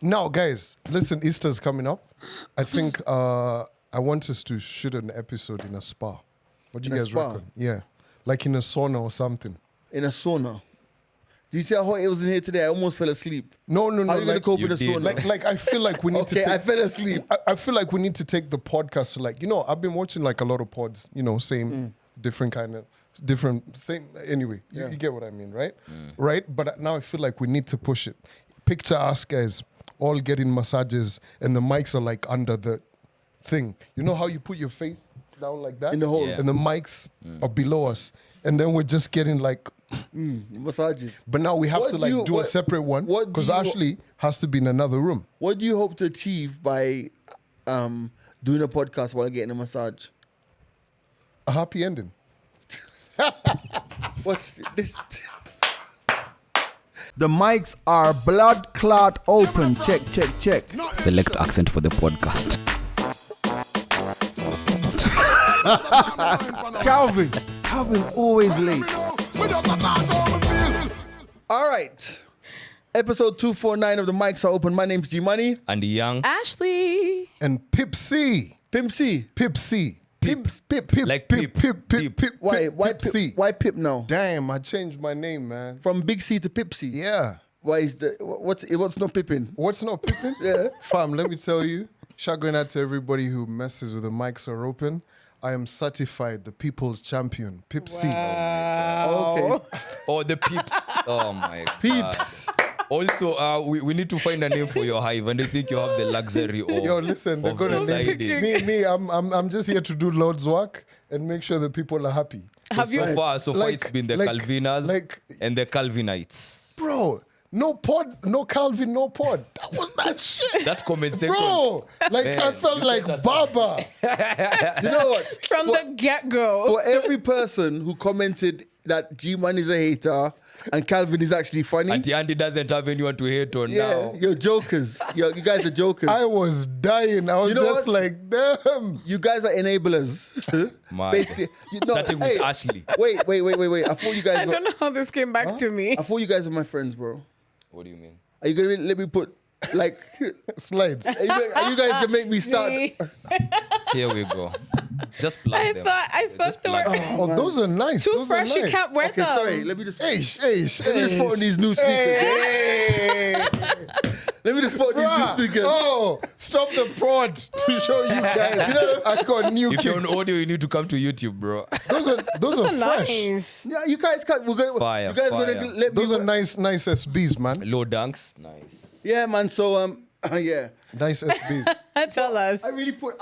Now, guys, listen, Easter's coming up. I think I want us to shoot an episode in a spa. What do you guys reckon? Yeah. Like in a sauna or something. In a sauna. Do you see how hot it was in here today? I almost fell asleep. No. How are you going to cope with a sauna? Like I feel like we need to take... I fell asleep. I feel like we need to take the podcast to like, I've been watching like a lot of pods, same, different kind of, same, anyway, you get what I mean, right? Right? But now I feel like we need to push it. Picture us guys all getting massages and the mics are like under the thing. You know how you put your face down like that? In the hole. And the mics are below us. And then we're just getting like... massages. But now we have to like do a separate one because Ashley has to be in another room. What do you hope to achieve by doing a podcast while getting a massage? A happy ending. What's this? The mics are blood clot open. Check. Select accent for the podcast. Calvin always late. All right. Episode 249 of The Mics Are Open. My name's G Money. And the young. Ashley. And Pip C. Pimp C. Pip C. Pip. Like Pip. Why Pip C. Why Pip now? Damn, I changed my name, man. From Big C to Pip C. Yeah. Why is what's not pipping? What's not pipping? Yeah. Fam, let me tell you. Shout going out to everybody who messes with The Mics Are Open. I am certified the people's champion, Pip C. Okay. Oh, the peeps. Oh my God. Peeps. Also, we need to find a name for your hive, and I think you have the luxury of. Yo, listen, they're gonna name me. I'm just here to do Lord's work and make sure the people are happy. So far, it's been the Calvinas and the Calvinites. Bro, no pod, no Calvin, no pod. That was that shit. That comment section. Bro, I felt like Baba. You know what? From the get-go. For every person who commented that G-Man is a hater and Calvin is actually funny. Auntie Andy doesn't have anyone to hate on now. You're jokers. You guys are jokers. I was dying. I was just like, damn. You guys are enablers. Basically, starting with Ashley. Wait. I thought you guys I don't know how this came back to me. I thought you guys were my friends, bro. What do you mean? Are you going to let me put, like... slides? Are you guys going to make me start? Here we go. Just plug them. I thought they were Oh, those are nice. too Those fresh. are You nice. can't wear Okay, them. sorry. Let me just... Hey, Let me just put on these new sneakers. Hey. Let me just put on these new sneakers. Oh, stop the prod to show you guys. I got new If kicks. you're on audio, you need to come to YouTube, bro. Those are fresh. Nice. Yeah, you guys can't... We're gonna, Fire, you guys fire. going to let me... Those are nice SBs, man. Low dunks. Nice. Yeah, man. So, yeah. Nice SBs. Tell us. I really put...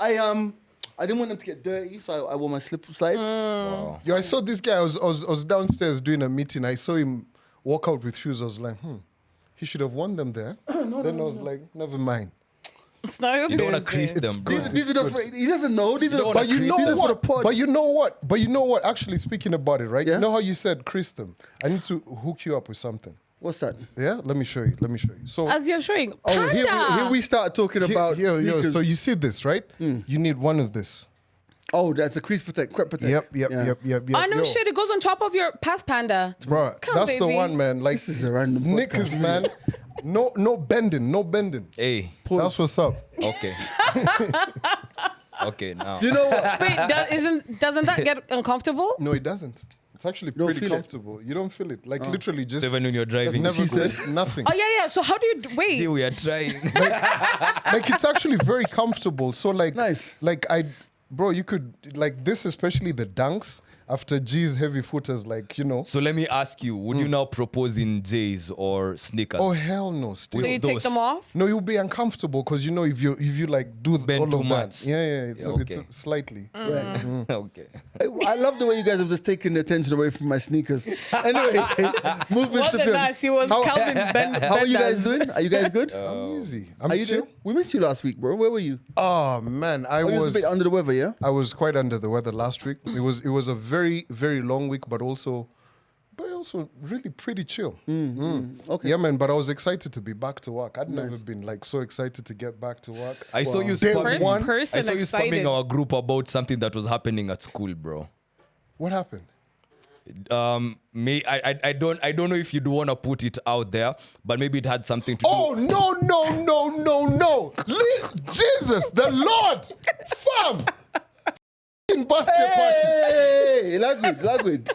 I didn't want them to get dirty, so I wore my slip slides. Wow. Yo, I saw this guy. I was downstairs doing a meeting. I saw him walk out with shoes. I was like, he should have worn them there. Then I was like, never mind. It's not your You don't want to business. crease them, bro. These are just for, he doesn't know. These are don't for, wanna But you know these are for the what? pod. But you know what? Actually, speaking about it, right? Yeah? You know how you said crease them? I need to hook you up with something. What's that? Yeah? Let me show you. So As you're showing. Oh, here Panda. we start talking about sneakers. So you see this, right? You need one of this. Oh, that's a crease protect, crep protect. Yep. Oh, no shit. It goes on top of your Pass Panda. Bro, Come, that's the baby. one, man. Like, This is a random Snickers, podcast. man. No bending. Hey. That's what's up. Okay. Okay, now. You know what? Wait, doesn't that get uncomfortable? No, it doesn't. It's actually don't pretty feel it? comfortable. You don't feel it. Like, literally just... Even when you're driving. never She said. goes, nothing. Oh, yeah. So how do you... Wait. See, we are trying. Like, it's actually very comfortable. So, like... Nice. Like, Bro, you could... Like, this, especially the dunks, after G's heavy footers, like, So let me ask you, would you now propose in J's or sneakers? Oh, hell no. Still. So you take those. them off? No, you'll be uncomfortable because, if you like, do Bend all too of much. that. Yeah, it's okay. slightly. Right. Okay. I love the way you guys have just taken the attention away from my sneakers. Anyway, moving Wasn't to nice. He was Calvin's bend. How are you guys doing? Are you guys good? I'm easy. I'm Are you chill. doing? We missed you last week, bro. Where were you? Oh, man. I You was a bit under the weather, yeah? I was quite under the weather last week. It was a very, very long week, but also really pretty chill. Okay. Yeah, man. But I was excited to be back to work. I'd never been like so excited to get back to work. I saw you Day spamming. one. Person I saw you excited. spamming our group about something that was happening at school, bro. What happened? I don't know if you'd want to put it out there, but maybe it had something to do. Oh, no. Jesus, the Lord. Fam. Birthday party. Hey, language.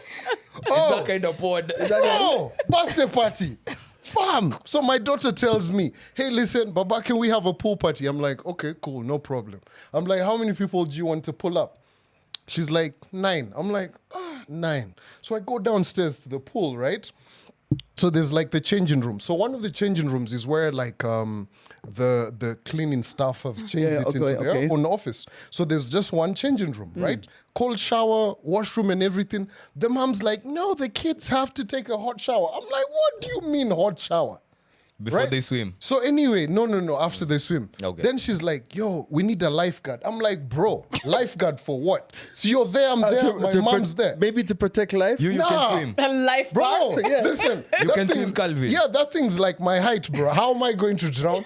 Oh, That kind of pod. oh, birthday party. Fam. So my daughter tells me, hey, listen, Baba, can we have a pool party? I'm like, okay, cool, no problem. I'm like, how many people do you want to pull up? She's like, 9. I'm like, 9. So I go downstairs to the pool, right? So there's like the changing room. So one of the changing rooms is where like the cleaning staff have changed it into their own office. So there's just one changing room, right? Cold shower, washroom and everything. The mom's like, no, the kids have to take a hot shower. I'm like, what do you mean hot shower? Before Right? they swim. So anyway, no, after they swim. Okay. Then she's like, yo, we need a lifeguard. I'm like, bro, lifeguard for what? So you're there, I'm there, my mom's there. Maybe to protect life. You Nah. can swim. The life Bro, bar. listen. You that can thing- swim, Calvin. Yeah, that thing's like my height, bro. How am I going to drown?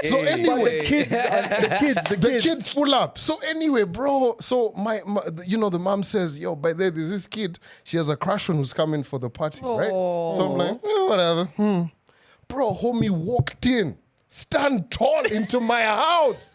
So Hey. anyway, the kids pull up. So anyway, bro. So my the mom says, yo, by there, there's this kid. She has a crush on who's coming for the party, right? So I'm like, whatever. Bro, homie walked in, stand tall into my house.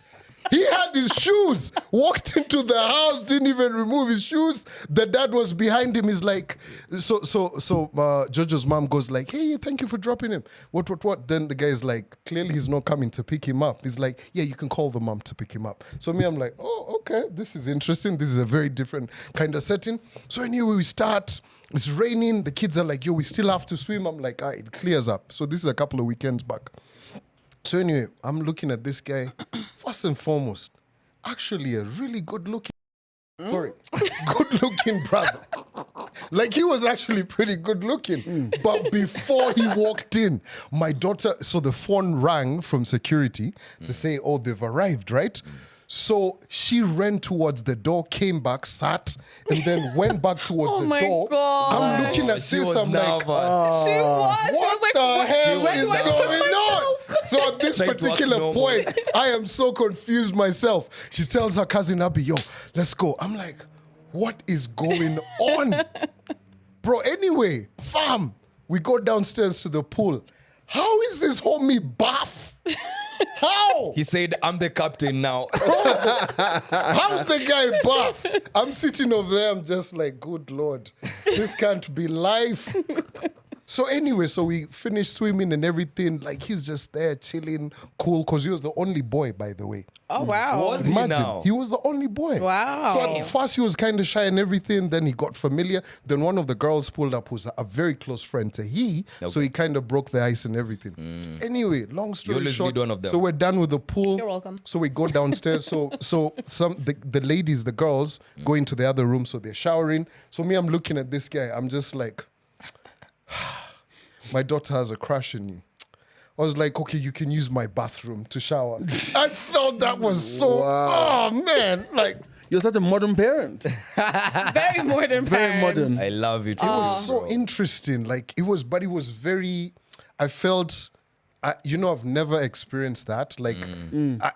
He had his shoes, walked into the house, didn't even remove his shoes. The dad was behind him. He's like, so Jojo's mom goes like, hey, thank you for dropping him. What? Then the guy's like, clearly he's not coming to pick him up. He's like, yeah, you can call the mom to pick him up. So me, I'm like, oh, okay, this is interesting. This is a very different kind of setting. So anyway, we start. It's raining. The kids are like, yo, we still have to swim. I'm like, it clears up. So this is a couple of weekends back. So anyway, I'm looking at this guy. First and foremost, actually a really good looking brother. Like he was actually pretty good looking. But before he walked in, my daughter, so the phone rang from security to say, oh, they've arrived, right? So she ran towards the door, came back, sat, and then went back towards the my door. God. I'm looking at She this, was I'm like, She was. She what was like, the hell where is do I going put on? myself? So at this Trying to act particular normal. point, I am so confused myself. She tells her cousin Abby, yo, let's go. I'm like, what is going on? Bro, anyway, fam, we go downstairs to the pool. How is this homie buff? How? He said, I'm the captain now. How's the guy buff? I'm sitting over there, I'm just like, good Lord, this can't be life. So anyway, so we finished swimming and everything. Like he's just there chilling, cool, because he was the only boy, by the way. Oh, wow. Was he Imagine, now? he was the only boy. Wow. So at first he was kind of shy and everything. Then he got familiar. Then one of the girls pulled up who's a very close friend to he. So he kind of broke the ice and everything. Anyway, long story always short. need one of them. So we're done with the pool. You're welcome. So we go downstairs. So the ladies, the girls, go into the other room. So they're showering. So me, I'm looking at this guy. I'm just like, my daughter has a crush on you. I was like, okay, you can use my bathroom to shower. I thought that was so, oh man, like, You're such a modern parent. Very modern. Very parents. modern. I love it. it was so interesting. Like, it was very, I felt, I've never experienced that. Like,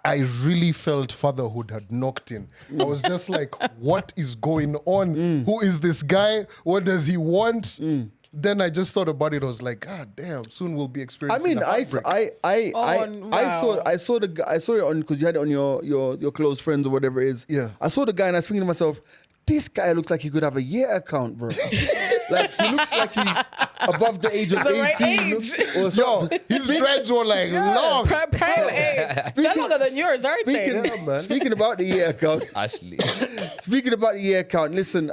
I really felt fatherhood had knocked in. I was just like, what is going on? Who is this guy? What does he want? Then I just thought about it. I was like, God damn, soon we'll be I experiencing mean, a heartbreak. I saw it on because you had it on your close friends or whatever it is. Yeah. I saw the guy and I was thinking to myself, this guy looks like he could have a year account, bro. Like he looks like he's above the age of The right 18 age. or Yo, something. his dreads were like long. Prime age. They're longer than yours, aren't they? Speaking about the year account, Ashley. speaking about the year account, listen,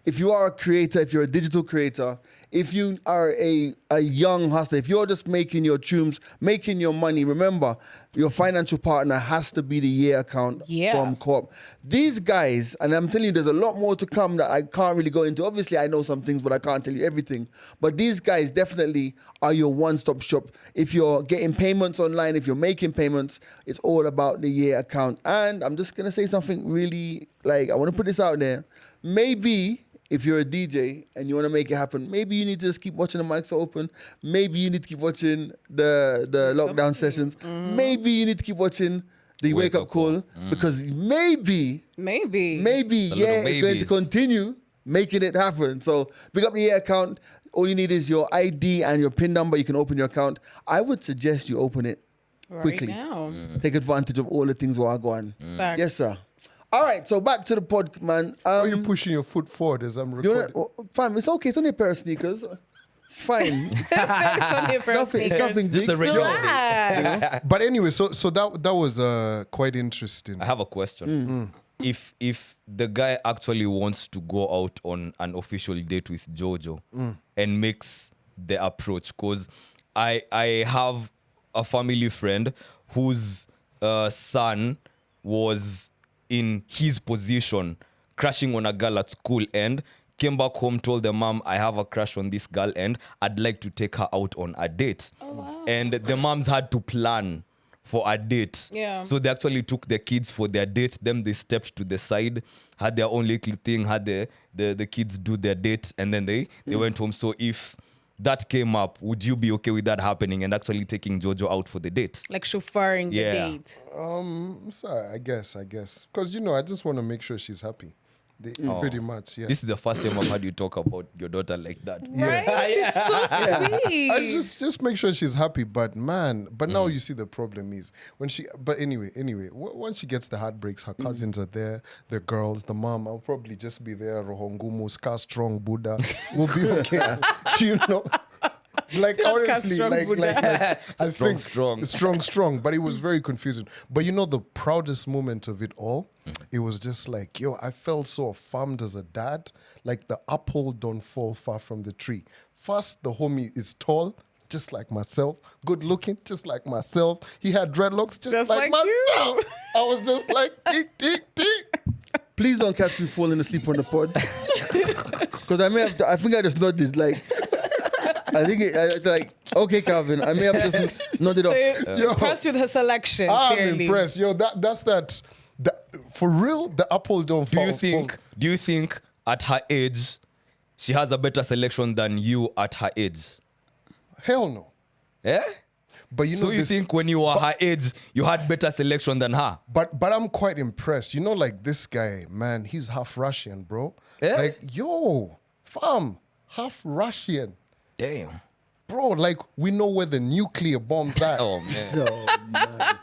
if you are a creator, if you're a digital creator, if you are a young hustler, if you're just making your tunes, making your money, remember, your financial partner has to be the year account from Corp. These guys, and I'm telling you, there's a lot more to come that I can't really go into. Obviously, I know some things, but I can't tell you everything. But these guys definitely are your one-stop shop. If you're getting payments online, if you're making payments, it's all about the year account. And I'm just going to say something really, I want to put this out there. Maybe if you're a DJ and you want to make it happen, maybe you need to just keep watching the mics open. Maybe you need to keep watching the lockdown sessions. Maybe you need to keep watching the wake up call because maybe Maybe. it's going to continue making it happen. So pick up the year account. All you need is your ID and your PIN number. You can open your account. I would suggest you open it quickly. Right now. Take advantage of all the things while going. Facts. Yes, sir. All right, so back to the pod, man. Are you pushing your foot forward as I'm recording? Fam, it's okay. It's only a pair of sneakers. It's fine. It's only for It's nothing big. Just a regular day. Relax. But anyway, so that was quite interesting. I have a question. If the guy actually wants to go out on an official date with Jojo and makes the approach, because I have a family friend whose son was in his position, crashing on a girl at school, and came back home, told the mom, I have a crush on this girl and I'd like to take her out on a date. Oh, wow. And the moms had to plan for a date. Yeah. So they actually took the kids for their date. Then they stepped to the side, had their own little thing, had the kids do their date, and then they went home. So if that came up, would you be okay with that happening and actually taking Jojo out for the date? Like chauffeuring the Yeah. date. Sorry, I guess. Because, I just want to make sure she's happy. Pretty much, yeah. This is the first time I've heard you talk about your daughter like that. Right? It's so sweet. I just make sure she's happy, but now you see the problem is when she. But anyway, once she gets the heartbreaks, her cousins are there, the girls, the mom. I'll probably just be there. Rohongumu, Scar Strong, Buddha, we'll be okay. Like Just honestly, strong like Buddha. I think strong. but it was very confusing. But the proudest moment of it all, it was just like, I felt so affirmed as a dad. Like the apple don't fall far from the tree. First, the homie is tall, just like myself, good looking, just like myself. He had dreadlocks, just like myself. you. I was just like, tick, tick, tick. Please don't catch me falling asleep on the pod. Because I think I just nodded like. I think it's like, okay, Calvin, I may have just nodded So off. you're impressed with her selection, I'm clearly. impressed. That's that. For real, the apple don't Do fall. you think at her age she has a better selection than you at her age? Hell no. Yeah? But So you think when you were her age, you had better selection than her? But I'm quite impressed. Like this guy, man, he's half Russian, bro. Yeah? Like, fam, half Russian. Damn. Bro, like, we know where the nuclear bomb's at. Oh, man. Oh, man.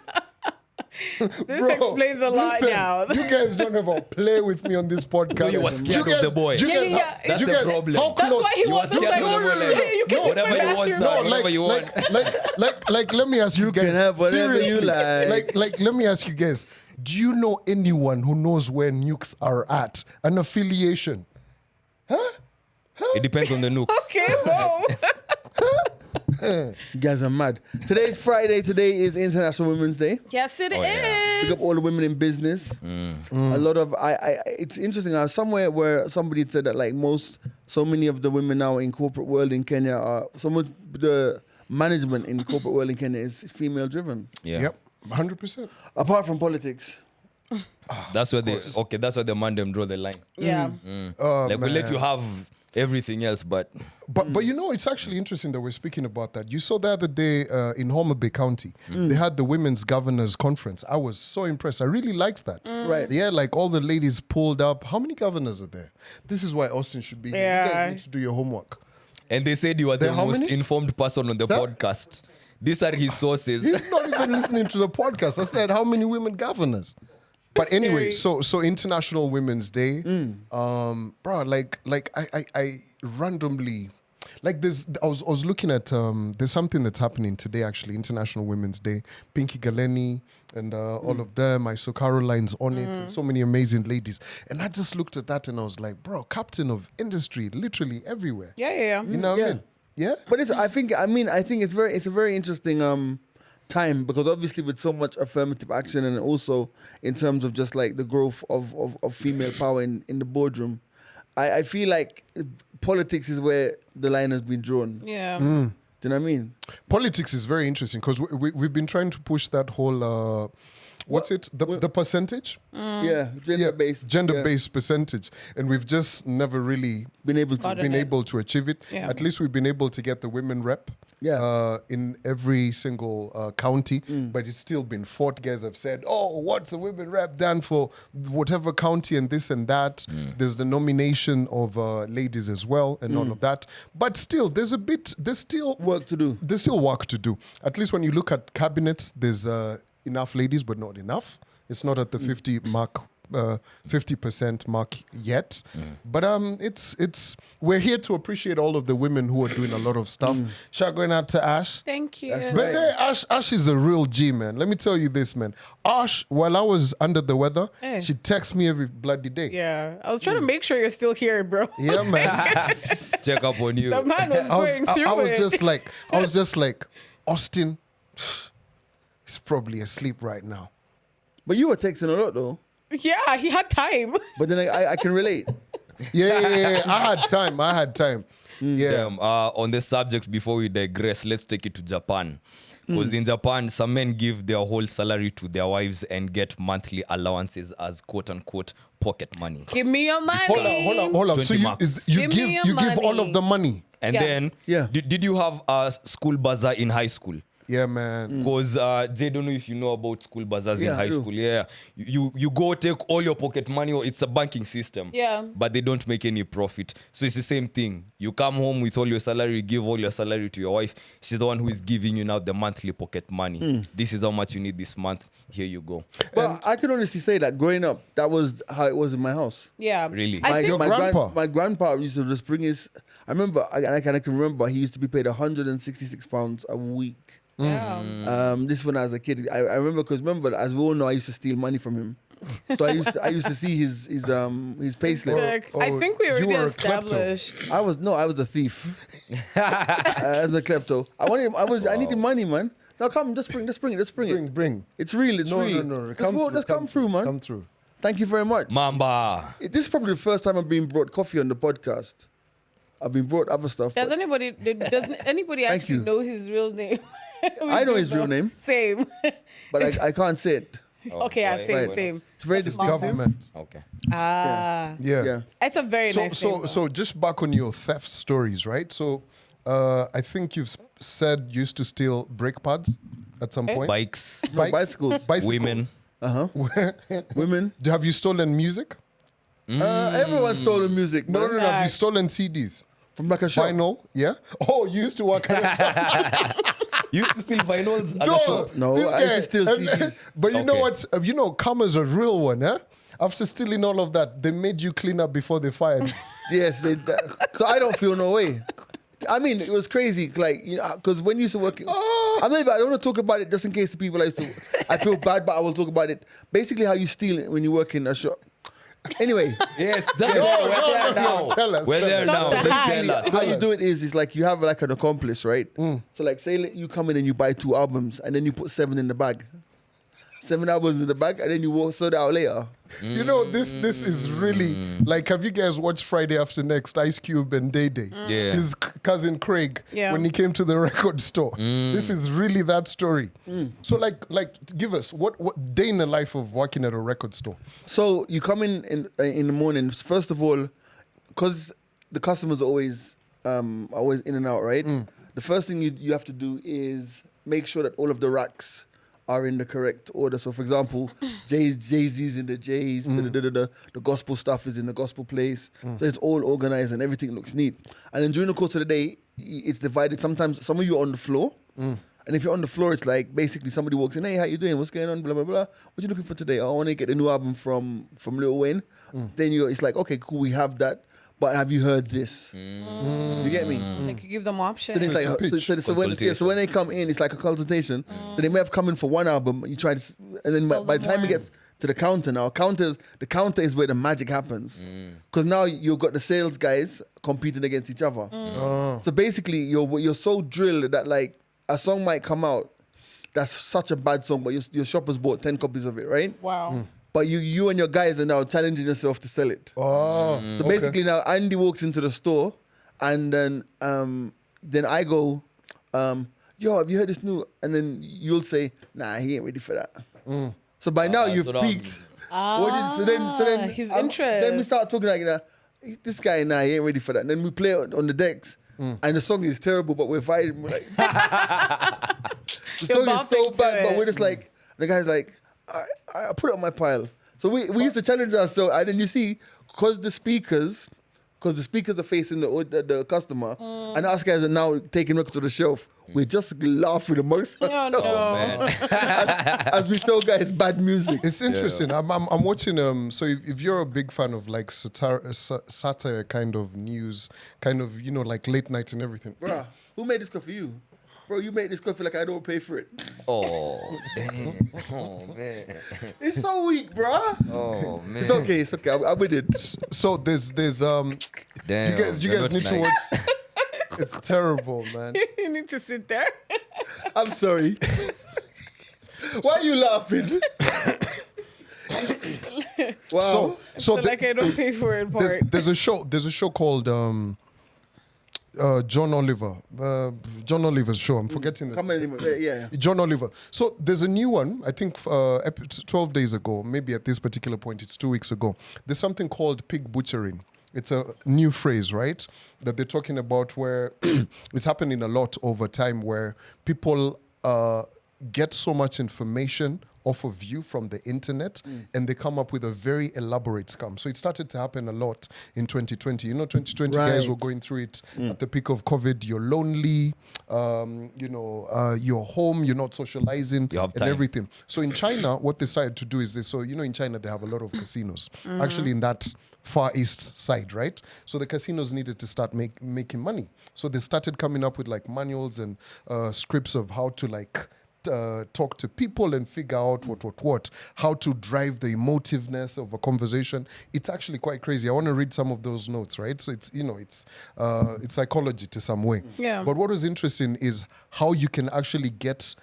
This explains a lot listen, now. You guys don't ever play with me on this podcast. You were scared of the boy. Yeah. That's the problem. How That's close? why he You wants are us scared like, of the boy, like, you can whatever whisper you that want, to sir. me. Whatever you want. Like, let me ask you guys. can have whatever you seriously, like. let me ask you guys. Do you know anyone who knows where nukes are at? An affiliation? It depends on the nooks. Okay, bro. You guys are mad. Today's Friday. Today is International Women's Day. Yes, it is. yeah. Pick up all the women in business. A lot of it's interesting. I was somewhere where somebody said that like so many of the women now in corporate world in Kenya are the management in corporate world in Kenya is female driven. Yeah. Yep, 100%. Apart from politics. That's where the Mandem draw the line. Yeah. Like we let you have everything else, but But it's actually interesting that we're speaking about that. You saw the other day in Homer Bay County, they had the Women's Governors Conference. I was so impressed. I really liked that. Right. Yeah, like all the ladies pulled up. How many governors are there? This is why Austin should be here. You Yeah. guys need to do your homework. and they said you are the There how most many? informed person on the Sir? podcast. These are his sources. He's not even listening to the podcast. I said, how many women governors? But anyway, so International Women's Day, bro, like I randomly, like I was looking at there's something that's happening today actually, International Women's Day. Pinky Galeni and all of them. I saw Caroline's on it, and so many amazing ladies. And I just looked at that and I was like, bro, captain of industry, literally everywhere. Yeah. You know what I mean? Yeah. But I think it's a very interesting time because obviously with so much affirmative action and also in terms of just like the growth of female power in the boardroom, I feel like politics is where the line has been drawn. Yeah. Do you know what I mean? Politics is very interesting because we've been trying to push that whole what's it? The percentage? Yeah, gender-based. Gender-based percentage. And we've just never really Been able to. Gotten it. able to achieve it. Yeah. At least we've been able to get the women rep in every single county, but it's still been fought. Guys have said, oh, what's the women rep done for whatever county and this and that. There's the nomination of ladies as well and all of that. But still, there's still Work to do. There's still work to do. At least when you look at cabinets, there's enough ladies, but not enough. It's not at the 50% mark yet. But we're here to appreciate all of the women who are doing a lot of stuff. Shout going out to Ash. Thank you. But hey, Ash is a real G, man. Let me tell you this, man. Ash, while I was under the weather, Eh. she texts me every bloody day. Yeah, I was trying to make sure you're still here, bro. Yeah, man. Check up on you. The man was going through I was it. just like, Austin, he's probably asleep right now. But you were texting a lot though. Yeah, he had time. But then I can relate. Yeah. I had time. Yeah. On this subject, before we digress, let's take it to Japan. Because in Japan, some men give their whole salary to their wives and get monthly allowances as quote-unquote pocket money. Give me your money. Hold up. So 20 marks. you Give me your give all money. of the money. And Yeah. then, Yeah. did you have a school bazaar in high school? Yeah, man. Because Jay, don't know if you know about school bazaars in Yeah, I high do. school. Yeah, you go take all your pocket money, or it's a banking system. Yeah. But they don't make any profit. So it's the same thing. You come home with all your salary, you give all your salary to your wife. She's the one who is giving you now the monthly pocket money. This is how much you need this month. Here you go. But I can honestly say that growing up, that was how it was in my house. Yeah. Really? I think Your grandpa? My grandpa used to just bring his. I remember, I can remember he used to be paid £166 a week. yeah. This when I was a kid. I remember because as we all know, I used to steal money from him. So I used to see his payslip. Like, I think we you already were a klepto. established. I was a thief. As a klepto. I needed money, man. Now come, just bring it. Bring. It's real. It's No. real. Let's come through, man. Come through. Thank you very much. Mamba. This is probably the first time I've been brought coffee on the podcast. I've been brought other stuff. Does but anybody actually you. know his real name? I know his real name, Same. but I can't say it. Okay, why- I same, why not? same. It's very distinctive. Government. Okay. Ah. Yeah. It's a very nice name. So just back on your theft stories, right? So I think you've said you used to steal brake pads at some point. Bikes, No, bicycles. women. Women. Have you stolen music? Everyone's stolen music. No. man. Have you stolen CDs? From like a shop. Vinyl? Yeah. Oh, you used to work at a You used to steal vinyls at the No, shop? No, this I used to guy- steal CDs. But you know Okay. what? You know, Karma's a real one, huh? After stealing all of that, they made you clean up before they fired. Yes, so I don't feel no way. I mean, it was crazy, like, you know, because when you used to work, Oh. I don't want to talk about it just in case the people I feel bad, but I will talk about it. Basically, how you steal it when you work in a shop. Anyway, Yes, just we're there now. Tell us, We're tell there us. now. Not the Just high. tell us. how you do it is like you have like an accomplice, right? So like say you come in and you buy 2 albums and then you put 7 in the bag. 7 albums in the bag and then you sort it out later. You know, this is really like, have you guys watched Friday After Next, Ice Cube and Day Day? Yeah. His cousin Craig, Yeah. when he came to the record store. This is really that story. So like give us what day in the life of working at a record store? So you come in the morning. First of all, because the customers are always in and out, right? The first thing you have to do is make sure that all of the racks are in the correct order. So, for example, Jay-Z's in the J's, the gospel stuff is in the gospel place. So it's all organized and everything looks neat. And then during the course of the day, it's divided. Sometimes some of you are on the floor. And if you're on the floor, it's like basically somebody walks in, hey, how you doing? What's going on? Blah, blah, blah. What you looking for today? Oh, I want to get the new album from Lil Wayne. Then it's like, okay, cool, we have that. But have you heard this? You get me? Like you give them So, options. then it's like, so when they come in, it's like a consultation. So they may have come in for one album, you try to, and then Sell by the them time it more. gets to the counter now, the counter is where the magic happens. Because now you've got the sales guys competing against each other. So basically, you're so drilled that like a song might come out that's such a bad song, but your shop has bought 10 copies of it, right? Wow. But you and your guys are now challenging yourself to sell it. Oh, So basically now Andy walks into the store and then I go, yo, have you heard this new? And then you'll say, nah, he ain't ready for that. So by now you've so now- peaked. So then his Then we interest. start talking like that. This guy he ain't ready for that. And then we play it on the decks, and the song is terrible, but we're fighting. We're like, the song is so bopping to bad, but it. we're just like, the guy's like, all right, I'll put it on my pile. So we used to challenge ourselves, and then you see, because the speakers are facing the customer, and us guys are now taking records to the shelf. We're just laughing amongst Oh, ourselves no. Man. as we sell guys bad music. It's interesting. I'm watching. So if you're a big fan of like satire kind of news, kind of like late night and everything. Bruh, who made this coffee? You, bro. You made this coffee like I don't pay for it. Oh, damn. Oh, man. It's so weak, bruh. Oh, man. It's okay. It's okay. I'm with it. So there's Damn. you guys need to watch. It's terrible, man. You need to sit there. I'm sorry. Why are you laughing? Wow. So Like I don't pay for it part. there's a show called John Oliver. John Oliver's show. I'm forgetting the Come on, yeah. John Oliver. So there's a new one, I think 12 days ago, maybe at this particular point, it's 2 weeks ago. There's something called pig butchering. It's a new phrase, right? That they're talking about where it's happening a lot over time where people get so much information off of you from the internet and they come up with a very elaborate scam. So it started to happen a lot in 2020. 2020 guys Right. were going through it at the peak of COVID. You're lonely, you're home, you're not socializing You have and time. everything. So in China, what they started to do is this. So, in China, they have a lot of casinos. Actually, in that Far East side, right? So the casinos needed to start making money. So they started coming up with like manuals and scripts of how to like talk to people and figure out what, how to drive the emotiveness of a conversation. It's actually quite crazy. I want to read some of those notes, right? So it's, it's psychology to some way. Yeah. But what was interesting is how you can actually get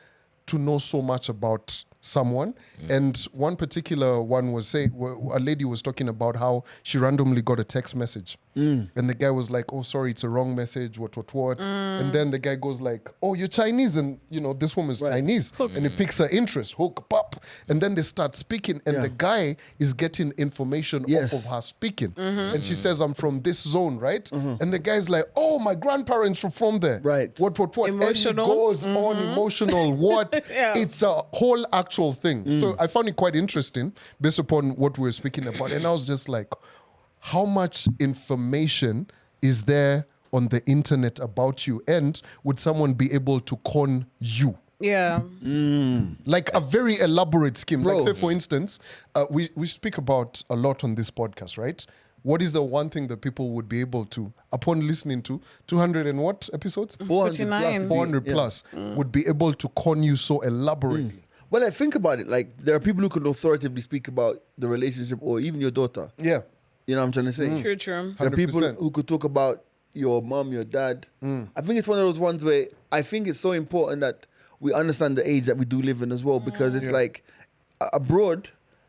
to know so much about someone. And one particular one was saying, a lady was talking about how she randomly got a text message. And the guy was like, oh, sorry, it's a wrong message, what. And then the guy goes like, oh, you're Chinese. And, this woman's Chinese. And it piques her interest, hook, pop. And then they start speaking. And the guy is getting information Yes. off of her speaking. And she says, I'm from this zone, right? And the guy's like, oh, my grandparents were from there. Right. What. Emotional. And he goes on emotional, what? Yeah. It's a whole actual thing. So I found it quite interesting based upon what we were speaking about. And I was just like, how much information is there on the internet about you? And would someone be able to con you? Yeah. Like a very elaborate scheme. Bro. Like say, for instance, we speak about a lot on this podcast, right? What is the one thing that people would be able to, upon listening to 200 and what episodes? 49. 400 plus, would be able to con you so elaborately. When I think about it, like there are people who can authoritatively speak about the relationship or even your daughter. Yeah. You know what I'm trying to say? True. There are people 100%. who could talk about your mom, your dad. I think it's one of those ones where I think it's so important that we understand the age that we do live in as well, because it's like abroad,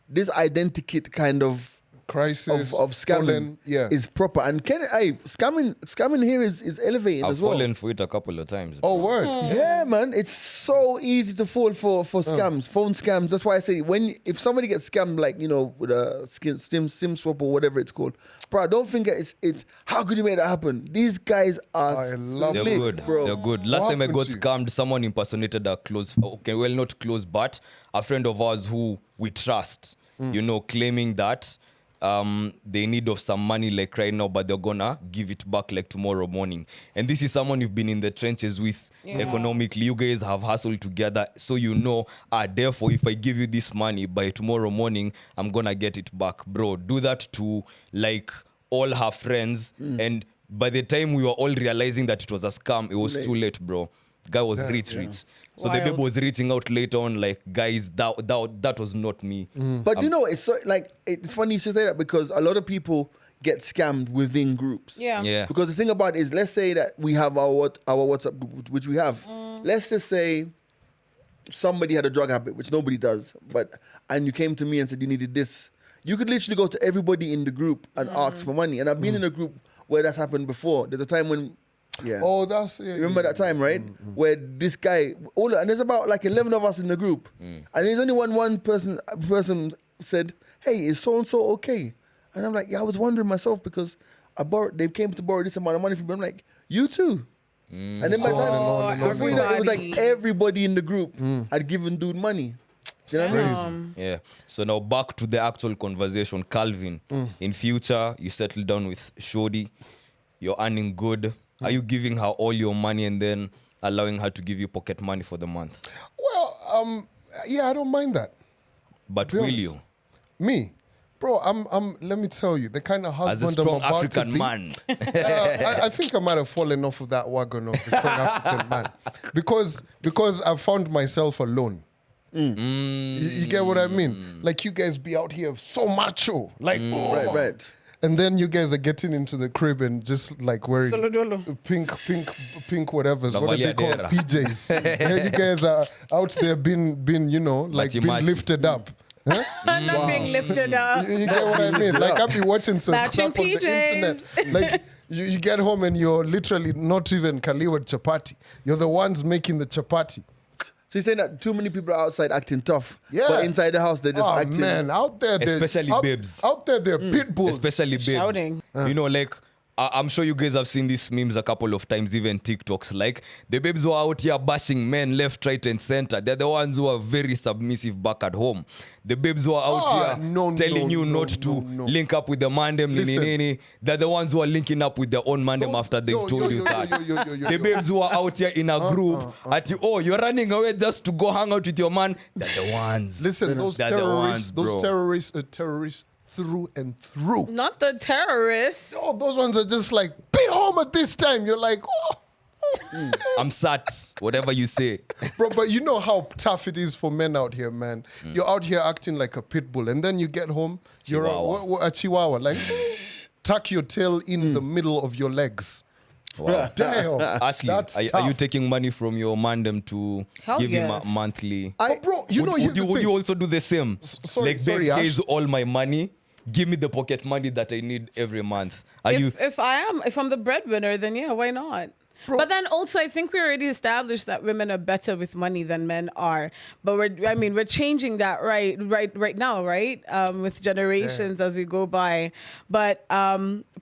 this identity kind of Crisis of scamming fallen, yeah. is proper. And scamming here is elevating I've as well. fallen for it a couple of times. Oh, bro. word. Yeah, man, it's so easy to fall for scams, phone scams. That's why I say if somebody gets scammed, like with a SIM swap or whatever it's called, bro, don't think it's how could you make that happen? These guys are I love They're slick, good. bro. They're good. Last time I happened got to you? scammed, someone impersonated a not close, but a friend of ours who we trust, claiming that they need of some money like right now, but they're gonna give it back like tomorrow morning. And this is someone you've been in the trenches with economically. You guys have hustled together, so therefore if I give you this money by tomorrow morning, I'm gonna get it back. Bro, do that to like all her friends, and by the time we were all realizing that it was a scam, it was too late, bro. Guy was rich. So the babe Wild. was reaching out later on, like, guys, that was not me. But it's so, like it's funny you should say that, because a lot of people get scammed within groups. Yeah. Yeah. Because the thing about it is, let's say that we have our WhatsApp group, which we have. Let's just say somebody had a drug habit, which nobody does, and you came to me and said you needed this. You could literally go to everybody in the group and ask for money. And I've been in a group where that's happened before. There's a time when Yeah. Oh, that's Remember that time, right? Where this guy, and there's about like 11 of us in the group, and there's only one person said, "Hey, is so and so okay?" And I'm like, "Yeah, I was wondering myself because they came to borrow this amount of money from me." I'm like, "You too." And then by the time before you know, it was like everybody in the group had given dude money. You know what I mean? Yeah. So now back to the actual conversation, Calvin. In future, you settle down with Shorty. You're earning good. Are you giving her all your money and then allowing her to give you pocket money for the month? Well, yeah, I don't mind that. But be will honest. you? Me, bro, I'm. Let me tell you, the kind of As a husband I'm strong about African to be. man. I think I might have fallen off of that wagon of the strong African man because I found myself alone. You get what I mean? Like you guys be out here so macho, like Right. and then you guys are getting into the crib and just like wearing pink whatever's. What do they call it? Bavaliadera. PJs? Yeah, you guys are out there being like being Machi. lifted up. Huh? I'm not being lifted up. You get what I mean? Like I be watching some Matching stuff on the PJs. internet. Like you get home and you're literally not even kaliwad chapati. You're the ones making the chapati. So you're saying that too many people are outside acting tough, Yeah. but inside the house they're just Oh acting. man, out there, Especially babes. Out there, they're pit bulls. Especially babes. Shouting. You know, like, I'm sure you guys have seen these memes a couple of times, even TikToks. Like, the babes who are out here bashing men left, right, and center. They're the ones who are very submissive back at home. The babes who are out here telling you not to link up with the Mandem, nini. They're the ones who are linking up with their own Mandem after they've told you that. The babes who are out here in a group you're running away just to go hang out with your man. They're the ones. Listen, those They're the terrorists, ones, bro. those terrorists through and through. Not the terrorists. Oh, those ones are just like, be home at this time. You're like, I'm sat, whatever you say. Bro, but you know how tough it is for men out here, man. You're out here acting like a pit bull, and then you get home, you're a chihuahua. Like, tuck your tail in the middle of your legs. Wow. Damn. Ashley, That's are you tough. taking money from your Mandem to Hell give him a yes. monthly? But bro, you know, would, here's you, the would thing. you also do the same? Sorry, Babe, Ash. here's all my money. Give me the pocket money that I need every month. If I'm the breadwinner, then yeah, why not? But then also, I think we already established that women are better with money than men are. But we're changing that right now, right? With generations as we go by. But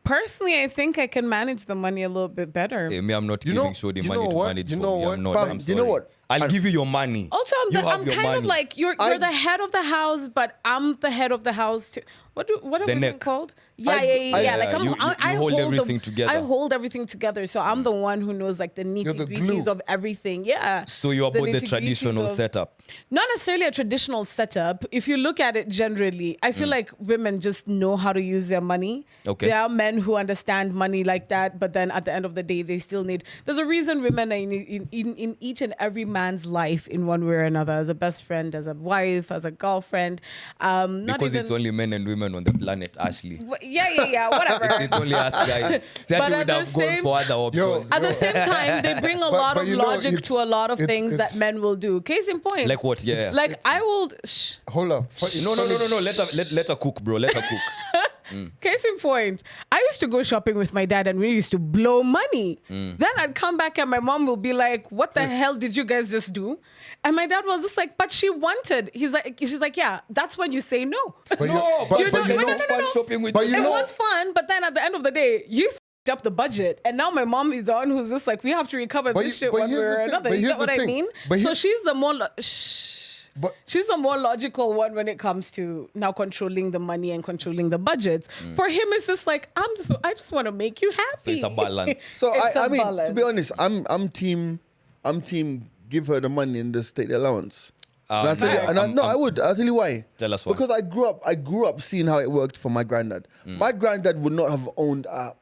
personally, I think I can manage the money a little bit better. Hey, me, I'm not You giving know- Shorty you money know to what? manage You for know me. what? I'm not. Fam, I'm you know sorry. what? I'll give you your money. Also, You have I'm your kind of money. like you're the head of the house, but I'm the head of the house too. What are The women neck. called? Yeah. Like you I hold everything together. I hold everything together. So I'm the one who knows like the the nitty-gritties glue. of everything. Yeah. So you're about the nitty-gritties traditional of- setup. Not necessarily a traditional setup. If you look at it generally, I feel like women just know how to use their money. Okay. There are men who understand money like that, but then at the end of the day, they still need. There's a reason women are in each and every man's life in one way or another, as a best friend, as a wife, as a girlfriend. Not Because even. it's only men and women on the planet, Ashley. Yeah, whatever. It's only us guys. See, But we at would the have gone same- for other options. At the same time, they bring a lot of you know, logic it's- to a lot of it's- things that men will do. Case in point. Like what? Yeah. Like I will. Hold up. No. Let her cook, bro. Let her cook. Case in point, I used to go shopping with my dad and we used to blow money. Then I'd come back and my mom will be like, what the hell did you guys just do? And my dad was just like, but she wanted. She's like, yeah, that's when you say no. But you- No, but- You but know- you no, know- no, no. shopping with But you. you It know- was fun, but then at the end of the day, you f***ed up the budget. And now my mom is the one who's just like, we have to recover But this you- shit but one way here's or the thing, another. but You here's get what the I thing, mean? but So here- she's the more... But She's the more logical one when it comes to now controlling the money and controlling the budgets. For him, it's just like I just want to make you happy. So it's a balance. So It's I a mean, to balance. be honest, I'm team give her the money and the state allowance. And I'll tell you, I'll tell you why. Tell us why. Because I grew up seeing how it worked for my granddad. My granddad would not have owned a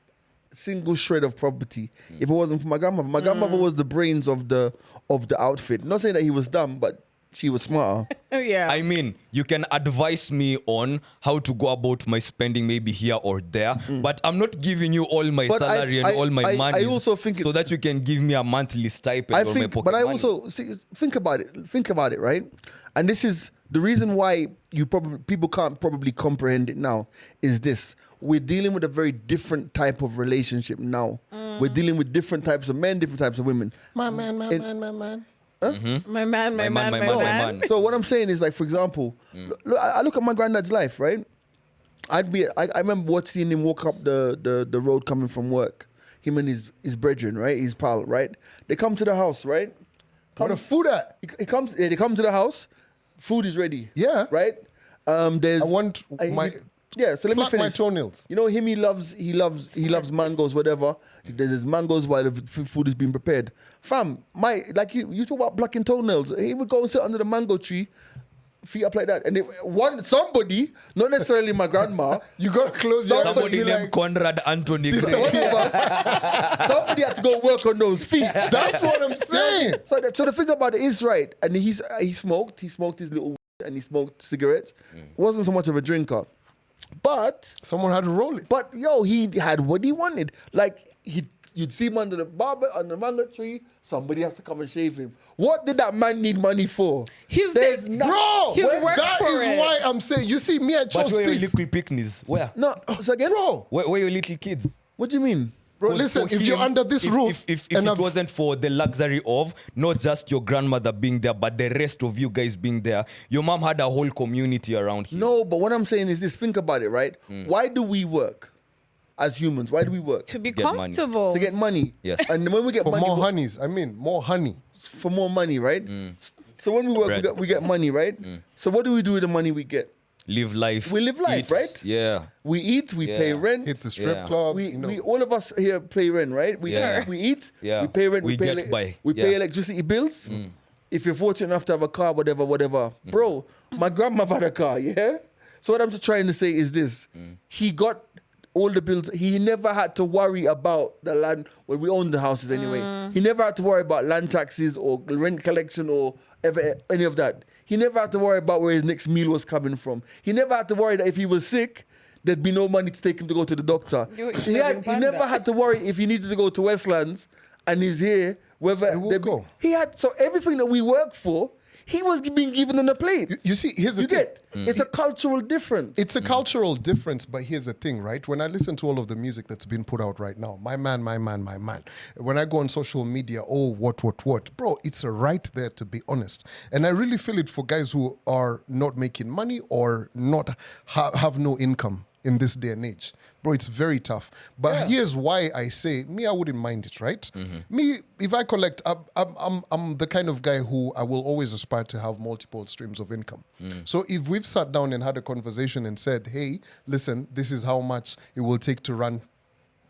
single shred of property if it wasn't for my grandmother. My grandmother was the brains of the outfit. Not saying that he was dumb, but she was smarter. Yeah. I mean, you can advise me on how to go about my spending, maybe here or there, but I'm not giving you all my But salary and all my money. I also think so it's- that you can give me a monthly stipend or my pocket but I money. also think about it, right? And this is The reason why people can't probably comprehend it now is this: we're dealing with a very different type of relationship now. We're dealing with different types of men, different types of women. My man. My man. So what I'm saying is, like, for example, look, I look at my granddad's life, right? I remember seeing him walk up the road coming from work. Him and his brethren, right? His pal, right? They come to the house, right? Where the food at? They come to the house. Food is ready. Yeah. Right? There's I want my yeah, so let me pluck my finish. toenails. You know him, he loves mangoes, whatever. There's his mangoes while the food is being prepared. Fam, you talk about plucking toenails. He would go and sit under the mango tree, feet up like that. And somebody, not necessarily my grandma, You gotta close your eyes and Somebody be named like, Conrad Anthony. This Gray. is- one of us, somebody had to go work on those feet. that's what I'm saying. So the thing about it is, right, and he smoked his little weed and he smoked cigarettes. Wasn't so much of a drinker. But Someone had to roll it. he had what he wanted. Like you'd see him under the mango tree. Somebody has to come and shave him. What did that man need money for? There's Bro, He's worked that for is it. why I'm saying, you see, me, I But chose where your peace. little picnics? Where? No. So again, Bro, Where your little kids? what do you mean? bro, 'Cause listen, for if you're him, under this roof, if and it I've- wasn't for the luxury of not just your grandmother being there, but the rest of you guys being there, your mom had a whole community around here. No, but what I'm saying is this. Think about it, right? Why do we work as humans? Why do we work? To be Get money. comfortable. To get money. Yes. And when we get for money, more honeys, more honey. for more money, right? So when we work, Bread. we get money, right? So what do we do with the money we get? Live life. We live life, eat. right? Yeah. We eat, we Yeah. pay rent. Hit the strip Yeah. club. We, you know. we all of us here pay rent, right? We Yeah. we eat, Yeah. we pay rent, We pay get by. we pay Yeah. electricity bills. If you're fortunate enough to have a car, whatever. Bro, my grandma had a car, yeah? So what I'm just trying to say is this. He got all the bills. He never had to worry about the land. Well, we own the houses anyway. He never had to worry about land taxes or rent collection or any of that. He never had to worry about where his next meal was coming from. He never had to worry that if he was sick, there'd be no money to take him to go to the doctor. He never had to worry if he needed to go to Westlands and he's here, whether He will there'd be- go. he had, so everything that we work for, he was being given on a plate. You see, here's the You thing. get? It's a cultural difference. It's a cultural difference, but here's the thing, right? When I listen to all of the music that's been put out right now, my man. When I go on social media, what? Bro, it's a right there, to be honest. And I really feel it for guys who are not making money or not have no income in this day and age. Bro, it's very tough. But here's why I say, me, I wouldn't mind it, right? Me, if I collect, I'm the kind of guy who I will always aspire to have multiple streams of income. So if we've sat down and had a conversation and said, hey, listen, this is how much it will take to run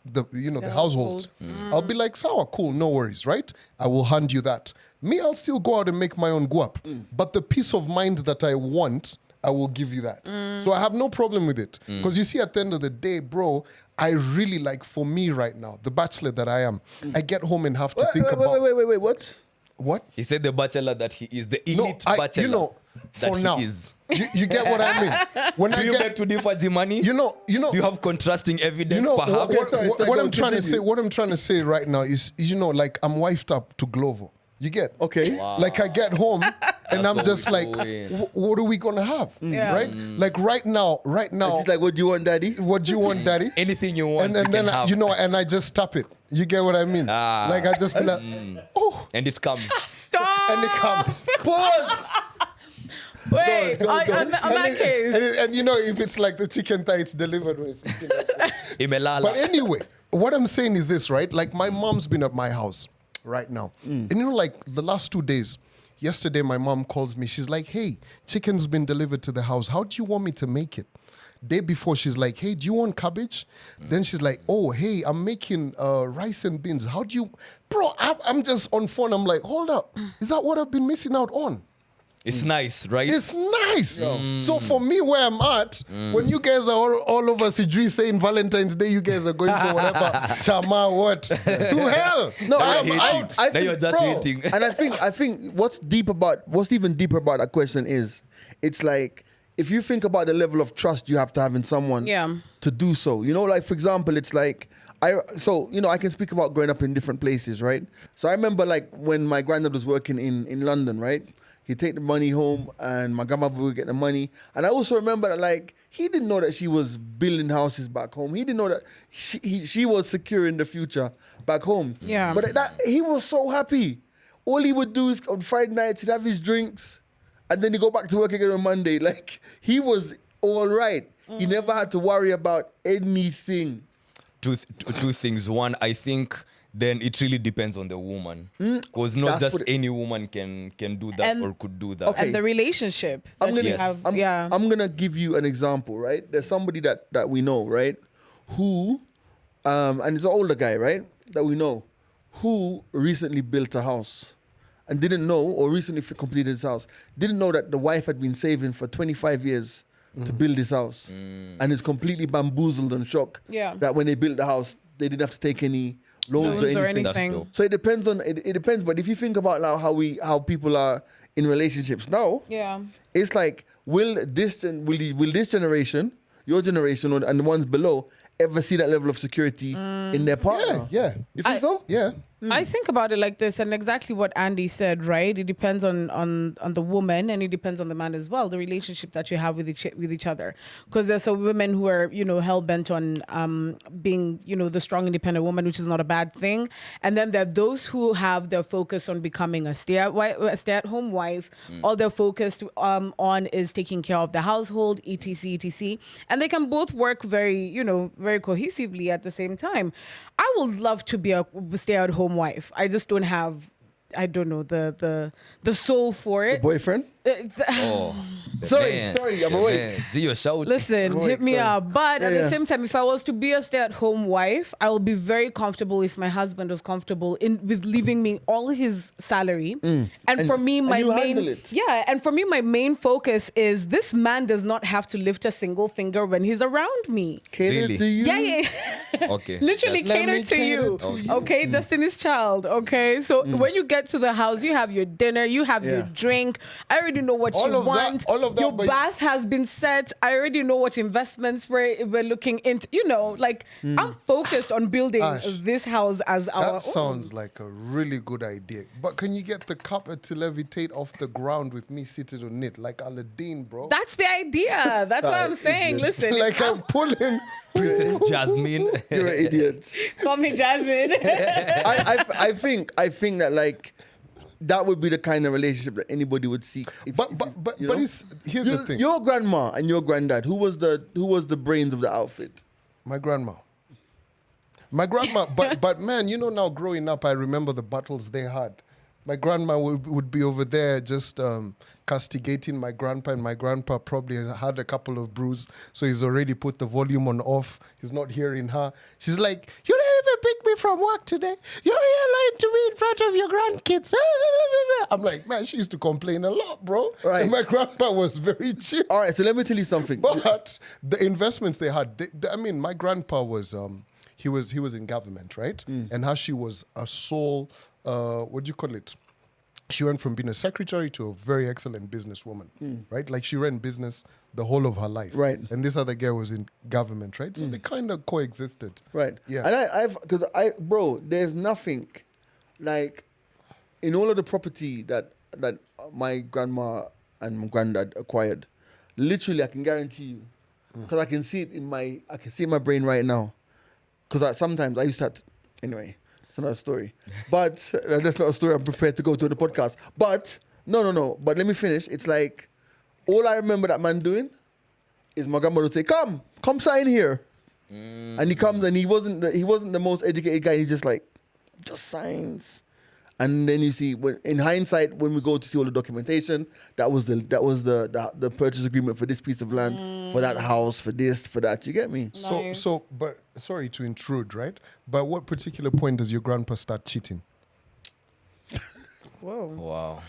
the household. I'll be like, sour, cool, no worries, right? I will hand you that. Me, I'll still go out and make my own guap. But the peace of mind that I want, I will give you that. So I have no problem with it. Because you see, at the end of the day, bro, I really like, for me right now, the bachelor that I am, I get home and have to think about... Wait, what? What? He said the bachelor that he is, the No, elite bachelor that for he now. is. You get what I mean? When Do I you get... beg to differ, Jimani? You know... Do you have contrasting evidence, perhaps? What I'm trying to say, what I'm trying to say right now is, like, I'm wifed up to Glovo. You get? Okay. Like, I get home and I'm just like, going. what are we gonna have? Yeah. Right? Like right now. She's like, what do you want, daddy? What do you want, daddy? Anything you want, And you then can have. and I just tap it. You get what I mean? Like I just be like, oh, And it comes. Stop. and it comes. Pause! Wait, on that case. And if it's like the chicken thigh, it's delivered or something like that. Imelala. But anyway, what I'm saying is this, right? Like my mom's been at my house right now. And like the last 2 days, yesterday my mom calls me. She's like, hey, chicken's been delivered to the house. How do you want me to make it? Day before, she's like, hey, do you want cabbage? Then she's like, oh, hey, I'm making rice and beans. How do you... Bro, I'm just on phone. I'm like, hold up. Is that what I've been missing out on? It's nice, right? It's nice. So for me, where I'm at, when you guys are all over Sidri saying Valentine's Day, you guys are going for whatever chama, what? To hell. No, Now I'm you're out. hating. Now you're just hating. And I think what's even deeper about that question is, it's like, if you think about the level of trust you have to have in someone to do so, like for example, it's like, I can speak about growing up in different places, right? So I remember like when my granddad was working in London, right? He'd take the money home, and my grandmother would get the money. And I also remember that, like, he didn't know that she was building houses back home. He didn't know that she was securing the future back home. Yeah. But he was so happy. All he would do is on Friday nights, he'd have his drinks, and then he'd go back to work again on Monday. Like, he was all right. He never had to worry about anything. Two things. One, I think then it really depends on the woman, because not That's just any woman can do that And- or could do that. Okay. And the relationship I'm that you gonna, have. I'm, yeah. I'm gonna give you an example, right? There's somebody that we know, right? Who, and it's an older guy, right? That we know, who recently built a house and didn't know, or recently completed his house, didn't know that the wife had been saving for 25 years to build this house, and is completely bamboozled and shocked Yeah. that when they built the house, they didn't have to take any loans Loans or or anything. That's anything. dope. So it depends on it depends. But if you think about now how people are in relationships now, Yeah. it's like will this generation, your generation, and the ones below, ever see that level of security in their partner? Yeah. You think so? Yeah. I think about it like this, and exactly what Andy said, right? It depends on the woman, and it depends on the man as well. The relationship that you have with each other, because there's some women who are hell bent on being the strong independent woman, which is not a bad thing, and then there are those who have their focus on becoming a stay-at-home wife. All they're focused on is taking care of the household, etc. And they can both work very cohesively at the same time. I would love to be a stay-at-home wife. I just don't have, I don't know, the soul for it. Boyfriend? Oh, the Sorry, man, I'm the awake. man. Do your shout. Listen, Go hit ahead, me sorry. up. But at Yeah. the same time, if I was to be a stay-at-home wife, I would be very comfortable if my husband was comfortable with leaving me all his salary. And for me, my you main handle it. my main focus is this man does not have to lift a single finger when he's around me. Cater Really? to you? Yeah. Okay. Literally Let me cater to you. cater to you. Okay, Destiny's Child. Okay, so when you get to the house, you have your dinner, you have your Yeah. drink. I already know what All you of that- want. all of that, Your but- bath has been set. I already know what investments we're looking into. I'm focused on building Ash, this house as our That own. sounds like a really good idea. But can you get the carpet to levitate off the ground with me seated on it, like Aladdin, bro? That's the idea. That's what I'm saying. Listen, like I'm pulling. Princess Jasmine. You're an idiot. call me Jasmine. I think that, like, that would be the kind of relationship that anybody would seek. But you know? here's the thing. Your grandma and your granddad, who was the brains of the outfit? My grandma. But man, now growing up, I remember the battles they had. My grandma would be over there just castigating my grandpa, and my grandpa probably had a couple of brews, so he's already put the volume on off. He's not hearing her. She's like, "You didn't even pick me from work today. You're here lying to me in front of your grandkids." I'm like, man, she used to complain a lot, bro. Right. And my grandpa was very chill. All right, so let me tell you something. But the investments they had, my grandpa was, he was in government, right? And how she was a sole, what do you call it? She went from being a secretary to a very excellent businesswoman, right? Like she ran business the whole of her life. Right. And this other girl was in government, right? So they kind of coexisted. Right. Yeah. And bro, there's nothing like in all of the property that my grandma and my granddad acquired. Literally, I can guarantee you, because I can see it in my brain right now. Because sometimes I used to anyway. It's another story, but that's not a story I'm prepared to go to in the podcast. But no. But let me finish. It's like all I remember that man doing is my grandmother would say, "Come sign here," and he comes and he wasn't the most educated guy. He's just signs, and then you see in hindsight when we go to see all the documentation, that was the purchase agreement for this piece of land, for that house, for this, for that. You get me? Nice. But sorry to intrude, right? But what particular point does your grandpa start cheating? Whoa. Wow.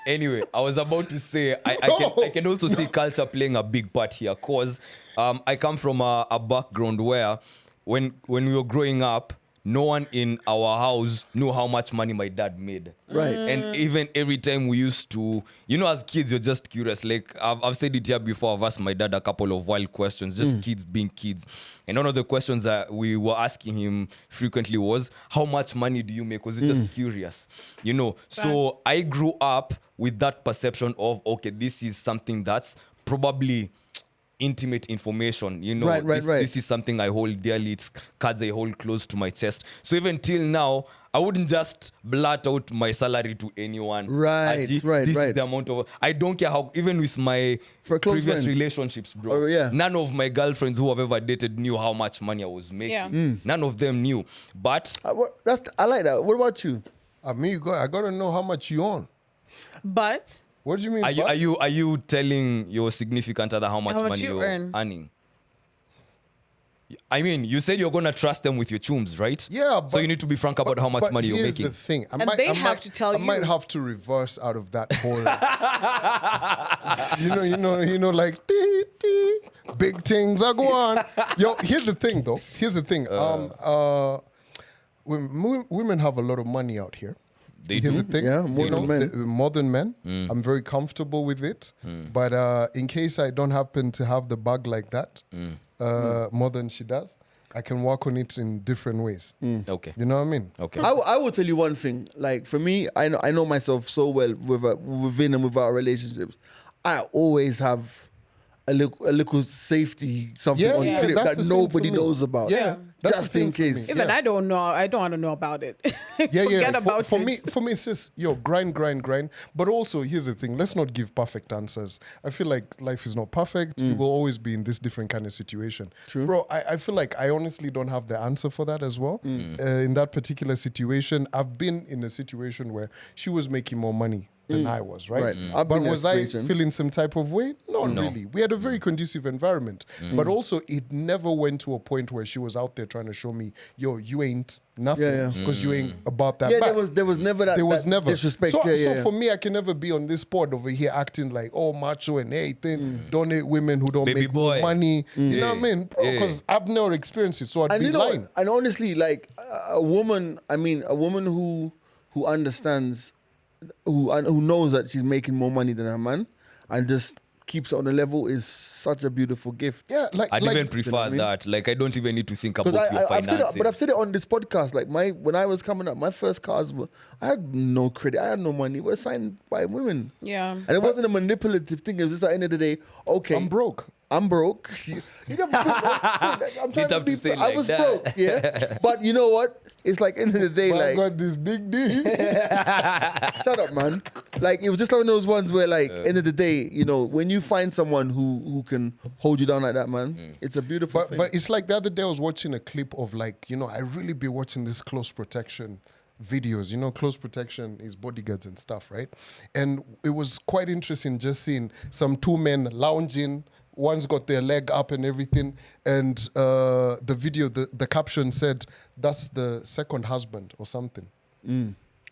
Anyway, I was about to say I can also see culture playing a big part here, cause I come from a background where when we were growing up, no one in our house knew how much money my dad made. Right. And even every time we used to, as kids, you're just curious. Like I've said it here before. I've asked my dad a couple of wild questions, just kids being kids. And one of the questions that we were asking him frequently was, how much money do you make? Was it just curious? So I grew up with that perception of, okay, this is something that's probably intimate information, this is something I hold dearly. It's cards I hold close to my chest. So even till now, I wouldn't just blurt out my salary to anyone. Right. This is the amount of, I don't care how, even with my For close previous friends. relationships, bro. Oh, yeah. None of my girlfriends who I've ever dated knew how much money I was making. Yeah. None of them knew. But I like that. What about you? I mean, I got to know how much you own. But What do you mean? are but? you telling your significant other how much How much money you you're earn? earning? I mean, you said you're gonna trust them with your chums, right? Yeah, so you need to be frank about how much but money you're here's making. the thing. And they have to tell I might you. have to reverse out of that whole. like dee, dee, big things are going on. Yo, here's the thing, though. Women have a lot of money out here. They Here's do. the thing. Yeah, more than men. More than men. I'm very comfortable with it. But in case I don't happen to have the bag like that, more than she does, I can work on it in different ways. Okay. You know what I mean? Okay. I will tell you one thing. Like for me, I know myself so well within and without relationships. I always have a little safety, something on Yeah, clip that's that the same nobody for me. knows about. Yeah, that's just the in thing for case. me. even Yeah. I don't know. I don't want to know about it. Yeah, Forget about for it. me, it's just grind. But also, here's the thing: let's not give perfect answers. I feel like life is not perfect. We will always be in this different kind of situation. True. Bro. I feel like I honestly don't have the answer for that as well. In that particular situation, I've been in a situation where she was making more money than I was, right? Right. I've But been in was that I situation. feeling some type of way? Not No. really. We had a very conducive environment. But also, it never went to a point where she was out there trying to show me, yo, you ain't nothing Yeah, yeah. because you ain't about that Yeah, back. there was never that. There was that never disrespect. So, yeah, so for me, I can never be on this pod over here acting like macho and everything. Don't hate women who don't Baby make more boy. money. You know what I Yeah. mean, bro? Yeah. Because I've never experienced it, so I'd And be you know, lying. and honestly, like a woman who understands, who knows that she's making more money than her man, and just keeps it on the level is such a beautiful gift. Yeah, I'd even you know prefer what I mean? that. Like, I don't even need to think about Because your I've said finances. it, but I've said it on this podcast. Like when I was coming up, my first cars, I had no credit, I had no money. It was signed by women, Yeah. and it wasn't a manipulative thing. It was just at the end of the day, okay, I'm broke. I'm broke. You know, I'm trying You'd have to be say it I like was that. broke, yeah. But you know what? It's like end of the day, But I like got this big deal. shut up, man. Like it was just one of those ones where, like, end of the day, when you find someone who can hold you down like that, man, it's a beautiful thing. But it's like the other day I was watching a clip of I really be watching this close protection videos. Close protection is bodyguards and stuff, right? And it was quite interesting just seeing some two men lounging. One's got their leg up and everything. And the video, the caption said, that's the second husband or something.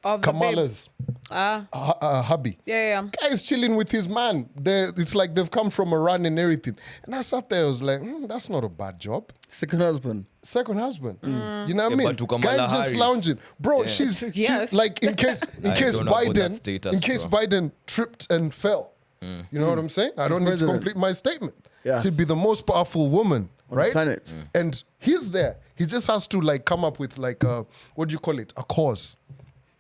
Of the babe. Kamala's hubby. Yeah. Guy's chilling with his man. It's like they've come from a run and everything. And I sat there, I was like, that's not a bad job. Second husband. Second husband. You know what I Yeah, mean? but to Kamala Guy's just Harris. lounging. Bro, Yeah. she's Yes. like in case don't know about that Biden status, bro. Biden tripped and fell. You know what I'm saying? I don't need to president. complete my statement. Yeah. She'd be the most powerful woman, On the right? planet. And he's there. He just has to come up with what do you call it? A cause.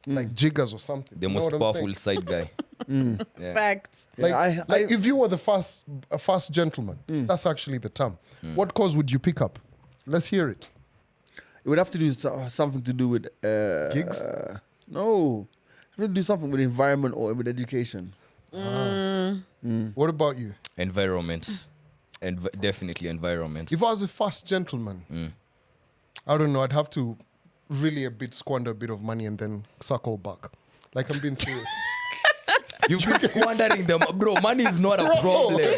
Like jiggers or something. The You know most what I'm powerful saying? side guy. Yeah. Facts. Yeah, Like if you were the fast gentleman, that's actually the term. What cause would you pick up? Let's hear it. It would have to do something to do with Gigs? No, it would do something with environment or with education. What about you? Environment. And definitely environment. If I was a fast gentleman, I don't know, I'd have to really squander a bit of money and then suckle back. Like, I'm being serious. You've been squandering them. Bro, money is not a problem. Money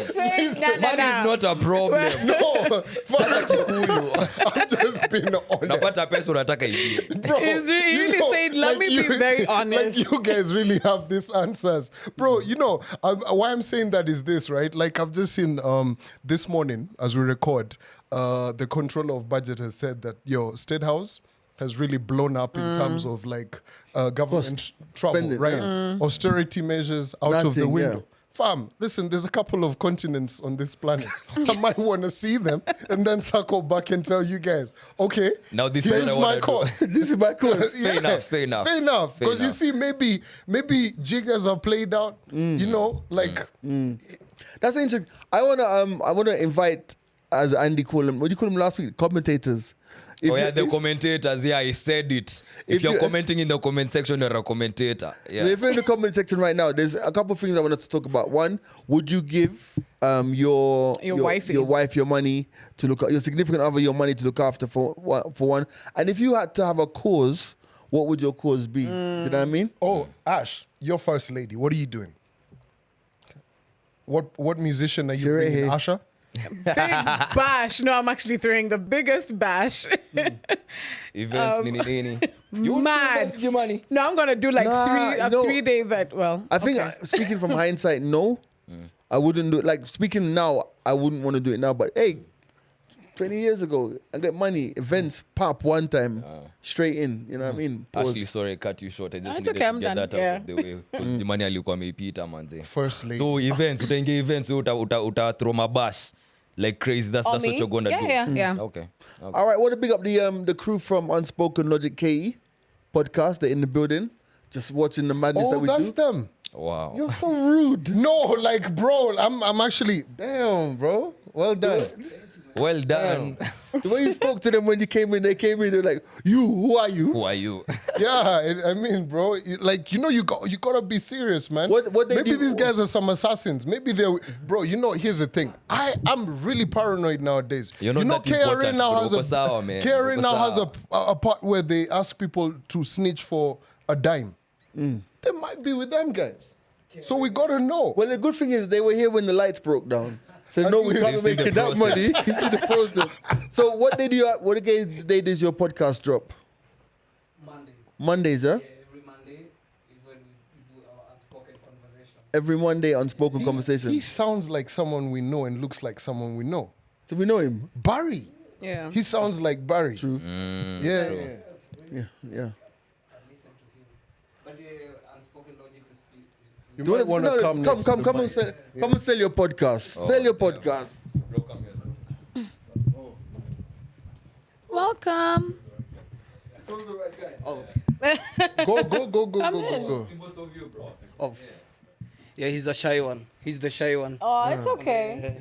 is not a problem. No, fuck like Kikuyu. I'm just being honest. Napata pesa unataka ilie. Bro, He's really saying, let me be very honest. Like you guys really have these answers. Bro, why I'm saying that is this, right? Like I've just seen this morning as we record, the controller of budget has said that, State House, has really blown up in terms of like government trouble, Spending, right? yeah. Austerity measures out of the Nothing, window. yeah. Fam, listen, there's a couple of continents on this planet. I might want to see them and then circle back and tell you guys, okay, Now this is here's what I my wanna do. course. This is my course. Fair enough, fair enough. Fair enough. Fair Because you enough. see, maybe jiggers are played out, you know, like That's interesting. I wanna invite, as Andy called them. What do you call them last week? Commentators. If Oh yeah, you- the if- commentators. Yeah, I said it. If If you're you- commenting in the comment section, you're a commentator. Yeah. If you're in the comment section right now, there's a couple of things I wanted to talk about. One, would you give your wifey. your wife your money to look at your significant other your money to look after for one? And if you had to have a cause, what would your cause be? Do you know what I mean? oh, Ash, your first lady, what are you doing? What musician are you Sure, bringing? hey. Asha? Big bash. No, I'm actually throwing the biggest bash. Events, nini nini. You would Mad. invest your money. No, I'm gonna do like Nah, a no. 3-day event. Well, I think speaking from hindsight, no, I wouldn't do it. Like speaking now, I wouldn't want to do it now. But hey, 20 years ago, I get money, events, pop one time, straight in. You know what I mean? Pause. Actually, sorry, I cut you short. I just That's needed okay, to I'm get done. that out Yeah. of the way. Because the money alikuwa ameipita manze. First lady. So events, utaingia events, uta throw my bash like crazy. That's what you're gonna do. Yeah. Okay. All right, I want to big up the crew from Unspoken Logic KE podcast. They're in the building, just watching the madness that Oh, we that's do. them. Wow. You're so rude. No, like, bro, I'm actually, damn, bro. Well done. Well done. The way you spoke to them when you came in, they're like, who are you? Who are you? Yeah, I mean, bro, like, you know, you gotta be serious, man. What they Maybe do- these guys are some assassins. Maybe they're, bro. You know, here's the thing. I'm really paranoid nowadays. You're not you know, that important, now bro. has a Uko sawa, man. KRA Uko now has sawa. a part where they ask people to snitch for a dime. They might be with them guys. So we gotta know. Well, the good thing is they were here when the lights broke down. So no, we They can't see make the that process. money. You see the process. So what day does your podcast drop? Mondays. Mondays, huh? Yeah, every Monday is when we do our unspoken conversations. Every Monday, Unspoken Conversation. He sounds like someone we know and looks like someone we know. So we know him. Barry. Yeah. He sounds like Barry. True. Yeah. Yeah, yeah. Listen to him. But unspoken logic is You Do might it- want no, to come next to come the and mic. sell, come and sell your podcast. Sell your podcast. Welcome. Go. Oh. Yeah, he's a shy one. He's the shy one. Oh, it's okay.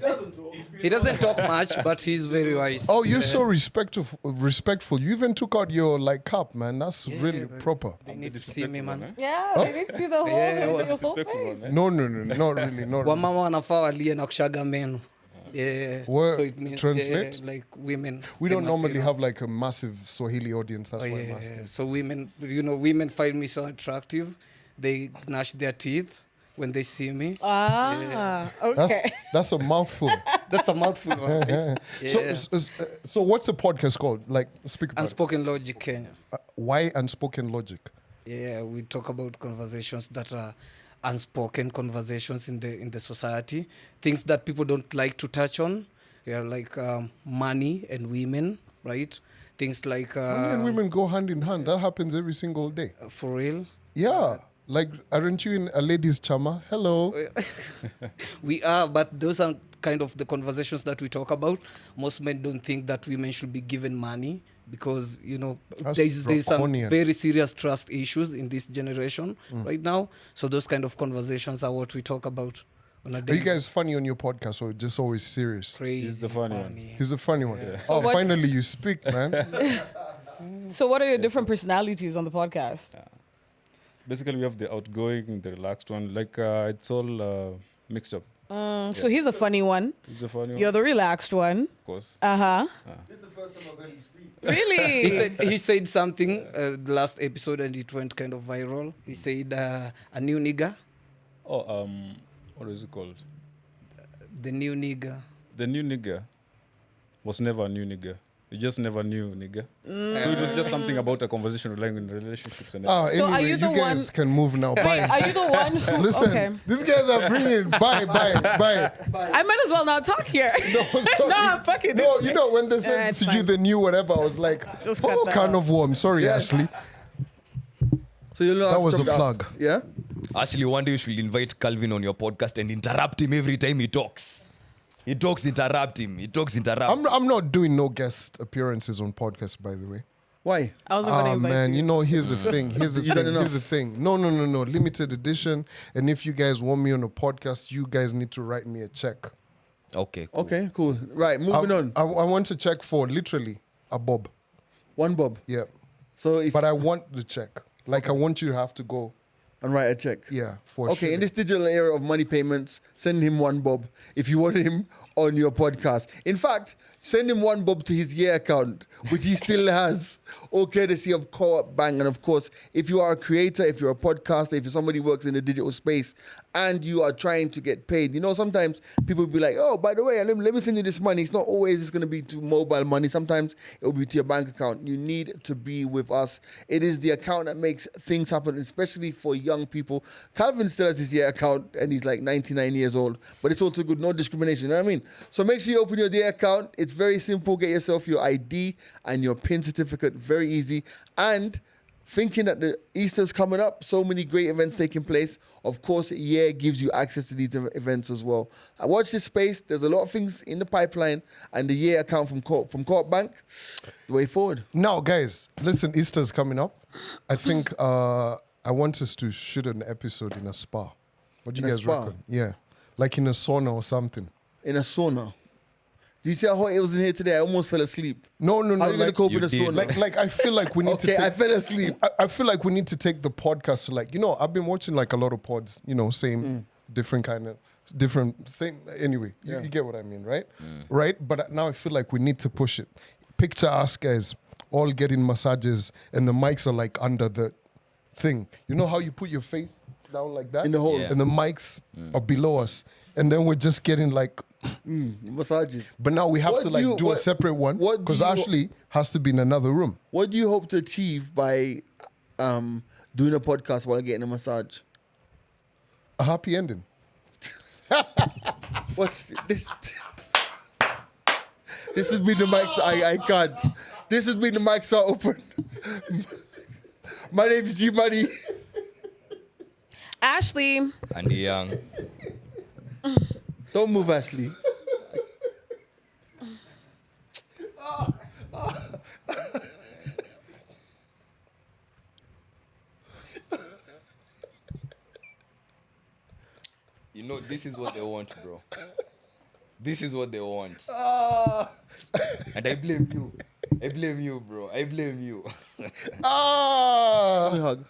He doesn't talk much, but he's very wise. Oh, you're so respectful. You even took out your like cap, man. That's really proper. They need to see me, man. Yeah, they need to see the whole, the whole face. No, not really, not really. Wamama wanafaa walie na kushaga meno. Yeah. Word, So it means, translate? yeah, like women. We they don't must, normally you know. have like a massive Swahili audience. That's Oh, why I'm yeah. asking. So women, women find me so attractive. They gnash their teeth when they see me. Ah, okay. That's a mouthful. That's a mouthful. Right? Yeah. So what's the podcast called? Like, speak about Unspoken Logic Kenya. it. Why Unspoken Logic? Yeah, we talk about conversations that are unspoken conversations in the society, things that people don't like to touch on. Yeah, like money and women, right? Things like Money and women go hand in hand. That happens every single day. for real. Yeah. Like, aren't you in a ladies' chama? Hello. We are, but those are kind of the conversations that we talk about. Most men don't think that women should be given money because, That's there's some draconian. very serious trust issues in this generation right now. So those kind of conversations are what we talk about on a Are daily you guys funny on your podcast or just always serious? crazy. He's the funny one. He's a funny one. Oh, what's- finally you speak, man. So, what are your different personalities on the podcast? Basically, we have the outgoing, the relaxed one. Like it's all mixed up. So, he's a funny one. He's the funny You're one, the relaxed one. of course. Uh huh. This is the first time I've heard him speak. Really? He said something the last episode and it went kind of viral. He said a new nigga, Oh, what is it called? the new nigga. The new nigger was never a new nigger. You just never knew, nigga. So it was just something about a conversation relying on relationships and Ah, So are anyway, you the guys one- can move now. Wait, Bye. are you the one who? Listen, Okay. these guys are bringing bye. I might as well not talk here. No, sorry. Nah, fuck it. No, it's you fine. know when they Yeah, said it's to you fine. the new whatever, I was like, Just cut oh, that kind off. of warm. Sorry, Ashley. So you'll know That how to was a stop plug. Yeah. Actually, one day you should invite Calvin on your podcast and interrupt him every time he talks. He talks, interrupt him. He talks, interrupt. I'm not doing no guest appearances on podcasts, by the way. Why? I wasn't going to Ah, invite man, you. you know, here's the thing. Here's the You done thing. enough? Here's the thing. No. Limited edition. And if you guys want me on a podcast, you guys need to write me a check. Okay, cool. Okay, cool. Right, moving on. I want to check for literally a bob. One bob. Yeah. So if But I want the check. Like, I want you to have to go, and write a check. yeah, for Okay, in shilling. this digital era of money payments, send him one bob if you want him on your podcast. In fact, send him one bob to his year account, which he still has, all courtesy of Co-op Bank. And of course, if you are a creator, if you're a podcaster, if you're somebody who works in the digital space and you are trying to get paid, you know, sometimes people will be like, oh, by the way, let me send you this money. It's not always it's going to be to mobile money. Sometimes it will be to your bank account. You need to be with us. It is the account that makes things happen, especially for young people. Calvin still has his year account and he's like 99 years old, but it's also good. No discrimination. You know what I mean? So make sure you open your day account. It's very simple. Get yourself your ID and your PIN certificate. Very easy. And thinking that the Easter's coming up, so many great events taking place. Of course, year gives you access to these events as well. I watch this space. There's a lot of things in the pipeline, and the year account from Co-op Bank, the way forward. Now, guys, listen, Easter's coming up. I think I want us to shoot an episode in a spa. What do you In a guys spa? reckon? Yeah. Like in a sauna or something. In a sauna. Do you see how hot it was in here today? I almost fell asleep. No. How are you going to like, cope in a you did. sauna? like I feel like we need to Okay, I take... fell asleep. I feel like we need to take the podcast to like, you know, I've been watching like a lot of pods, you know, same, different thing. Anyway, you get what I mean, right? Right? But now I feel like we need to push it. Picture us guys all getting massages and the mics are like under the thing. You know how you put your face down like that? In the hole. Yeah. And the mics are below us. And then we're just getting like, Massages. but now we have What to do like you- do a what- separate one what do because you- Ashley has to be in another room. What do you hope to achieve by doing a podcast while getting a massage? A happy ending. What's this? This has been the mics. I can't. This has been the mics are open. My name is G Money. Ashley. And the young. Don't move, Ashley. You know, this is what they want, bro. This is what they want. And I blame you. I blame you, bro. I blame you. Ah! Hug.